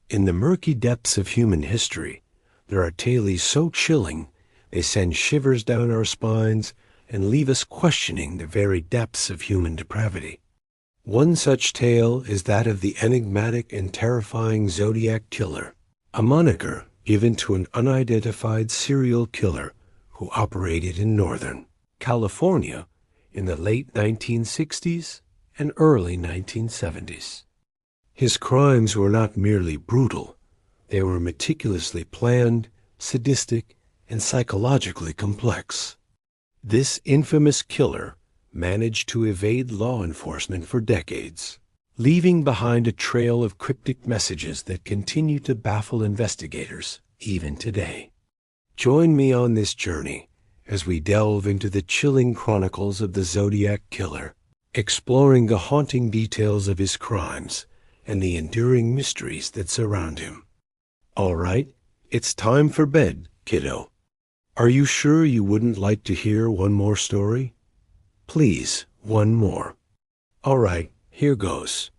In the murky depths of human history, there are tales so chilling they send shivers down our spines and leave us questioning the very depths of human depravity. One such tale is that of the enigmatic and terrifying Zodiac Killer, a moniker given to an unidentified serial killer who operated in Northern California in the late 1960s and early 1970s. His crimes were not merely brutal, they were meticulously planned, sadistic, and psychologically complex. This infamous killer managed to evade law enforcement for decades, leaving behind a trail of cryptic messages that continue to baffle investigators even today. Join me on this journey as we delve into the chilling chronicles of the Zodiac Killer, exploring the haunting details of his crimes and the enduring mysteries that surround him. All right, it's time for bed, kiddo. Are you sure you wouldn't like to hear one more story? Please, one more. All right, here goes.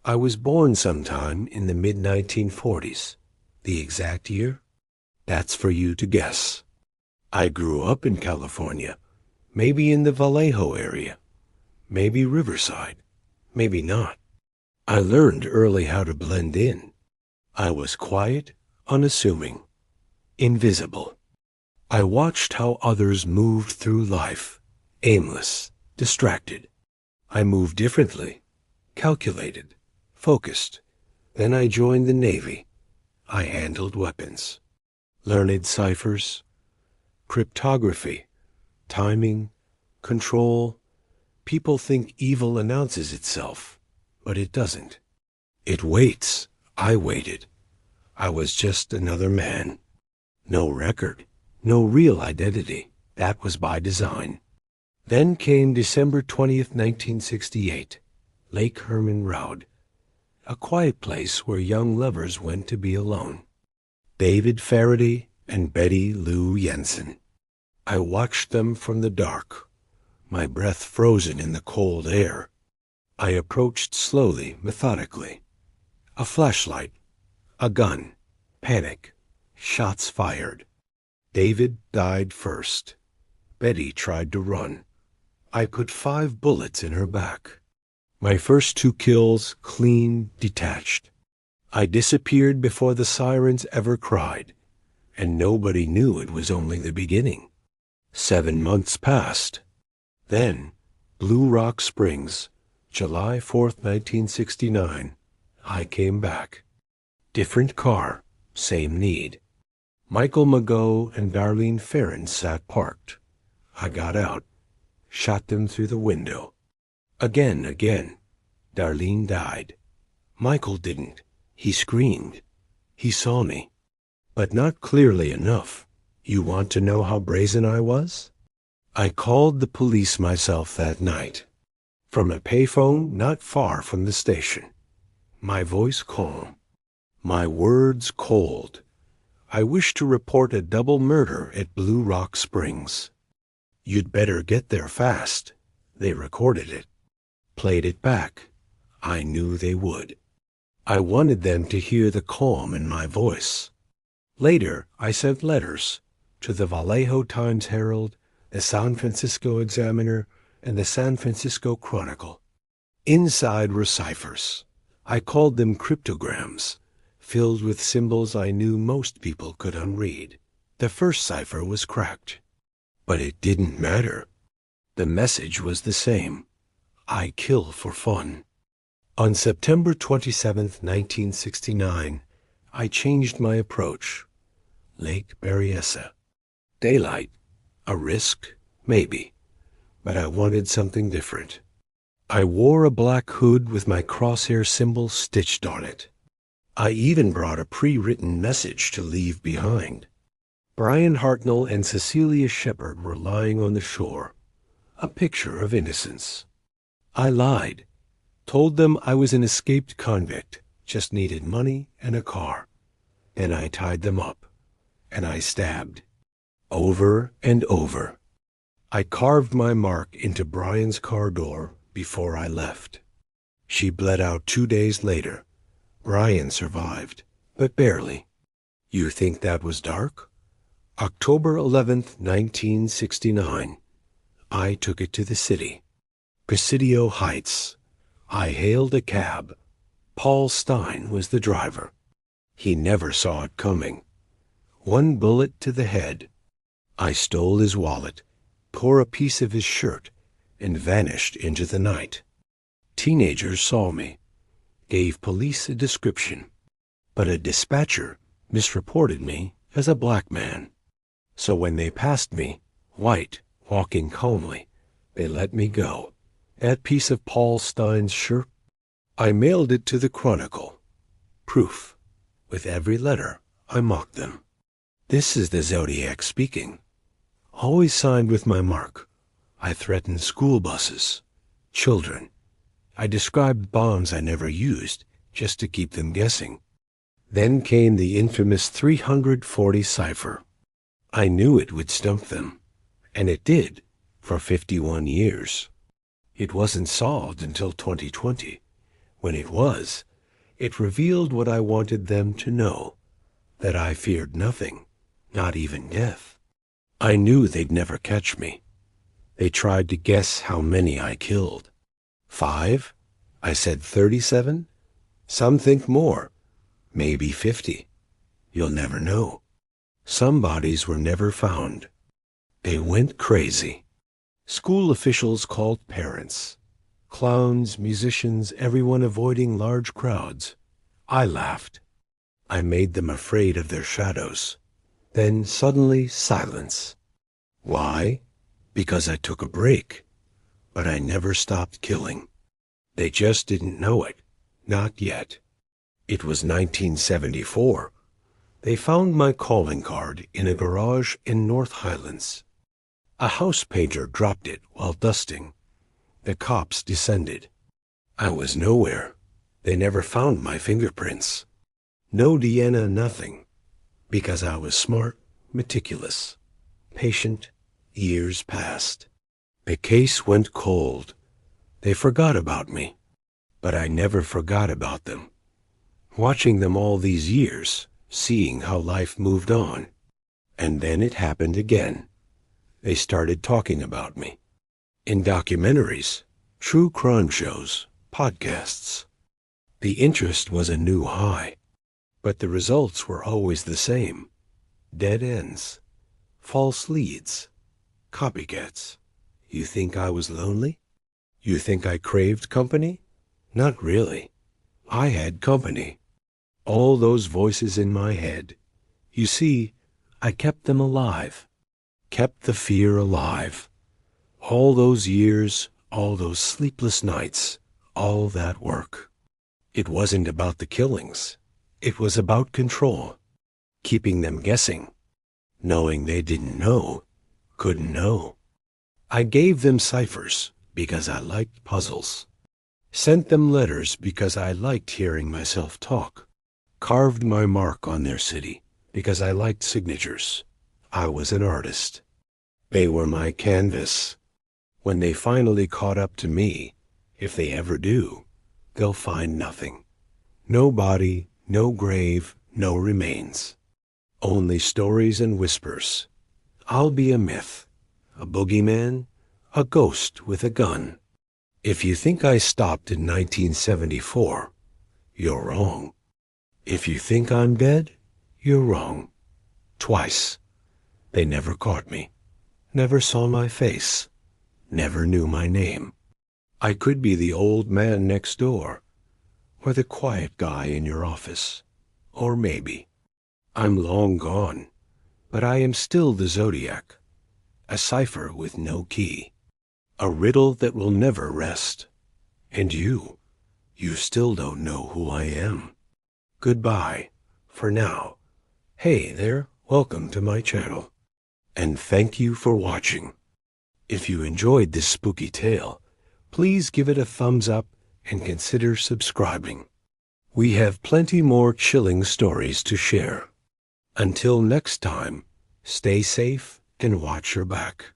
I was born sometime in the mid-1940s. The exact year? That's for you to guess. I grew up in California, maybe in the Vallejo area, maybe Riverside, maybe not. I learned early how to blend in. I was quiet, unassuming, invisible. I watched how others moved through life, aimless, distracted. I moved differently, calculated, focused. Then I joined the Navy. I handled weapons, learned ciphers, cryptography, timing, control. People think evil announces itself, but it doesn't. It waits. I waited. I was just another man. No record, no real identity. That was by design. Then came December 20th, 1968, Lake Herman Road, a quiet place where young lovers went to be alone. David Faraday and Betty Lou Jensen. I watched them from the dark, my breath frozen in the cold air. I approached slowly, methodically. A flashlight, a gun, panic, shots fired. David died first. Betty tried to run. I put 5 bullets in her back. My first 2 kills clean, detached. I disappeared before the sirens ever cried, and nobody knew it was only the beginning. 7 months passed. Then, Blue Rock Springs, July 4th, 1969, I came back. Different car, same need. Michael Mago and Darlene Farron sat parked. I got out, shot them through the window. Again. Darlene died. Michael didn't. He screamed. He saw me, but not clearly enough. You want to know how brazen I was? I called the police myself that night, from a payphone not far from the station. My voice calm, my words cold. I wish to report a double murder at Blue Rock Springs. You'd better get there fast. They recorded it, played it back. I knew they would. I wanted them to hear the calm in my voice. Later, I sent letters to the Vallejo Times-Herald, the San Francisco Examiner, and the San Francisco Chronicle. Inside were ciphers. I called them cryptograms, filled with symbols I knew most people could unread. The first cipher was cracked, but it didn't matter. The message was the same. I kill for fun. On September 27th, 1969, I changed my approach. Lake Berryessa. Daylight. A risk? Maybe. But I wanted something different. I wore a black hood with my crosshair symbol stitched on it. I even brought a pre-written message to leave behind. Brian Hartnell and Cecilia Shepard were lying on the shore, a picture of innocence. I lied, told them I was an escaped convict, just needed money and a car. Then I tied them up, and I stabbed. Over and over. I carved my mark into Brian's car door before I left. She bled out 2 days later. Brian survived, but barely. You think that was dark? October 11th, 1969. I took it to the city. Presidio Heights. I hailed a cab. Paul Stein was the driver. He never saw it coming. One bullet to the head. I stole his wallet, tore a piece of his shirt, and vanished into the night. Teenagers saw me, gave police a description, but a dispatcher misreported me as a black man. So when they passed me, white, walking calmly, they let me go. That piece of Paul Stein's shirt, I mailed it to the Chronicle. Proof. With every letter, I mocked them. This is the Zodiac speaking. Always signed with my mark. I threatened school buses, children. I described bonds I never used, just to keep them guessing. Then came the infamous 340 cipher. I knew it would stump them, and it did, for 51 years. It wasn't solved until 2020. When it was, it revealed what I wanted them to know, that I feared nothing, not even death. I knew they'd never catch me. They tried to guess how many I killed. 5? I said 37? Some think more, maybe 50. You'll never know. Some bodies were never found. They went crazy. School officials called parents. Clowns, musicians, everyone avoiding large crowds. I laughed. I made them afraid of their shadows. Then suddenly silence. Why? Because I took a break. But I never stopped killing. They just didn't know it. Not yet. It was 1974. They found my calling card in a garage in North Highlands. A house painter dropped it while dusting. The cops descended. I was nowhere. They never found my fingerprints. No DNA, nothing. Because I was smart, meticulous, patient. Years passed. The case went cold. They forgot about me. But I never forgot about them. Watching them all these years, seeing how life moved on. And then it happened again. They started talking about me. In documentaries, true crime shows, podcasts. The interest was a new high. But the results were always the same. Dead ends. False leads. Copycats. You think I was lonely? You think I craved company? Not really. I had company. All those voices in my head. You see, I kept them alive. Kept the fear alive. All those years, all those sleepless nights, all that work. It wasn't about the killings. It was about control. Keeping them guessing. Knowing they didn't know, couldn't know. I gave them ciphers because I liked puzzles. Sent them letters because I liked hearing myself talk. Carved my mark on their city because I liked signatures. I was an artist. They were my canvas. When they finally caught up to me, if they ever do, they'll find nothing. No body, no grave, no remains. Only stories and whispers. I'll be a myth, a boogeyman, a ghost with a gun. If you think I stopped in 1974, you're wrong. If you think I'm dead, you're wrong. Twice. They never caught me. Never saw my face. Never knew my name. I could be the old man next door, or the quiet guy in your office, or maybe. I'm long gone, but I am still the Zodiac, a cipher with no key, a riddle that will never rest. And you still don't know who I am. Goodbye, for now. Hey there, welcome to my channel. And thank you for watching. If you enjoyed this spooky tale, please give it a thumbs up and consider subscribing. We have plenty more chilling stories to share. Until next time, stay safe and watch your back.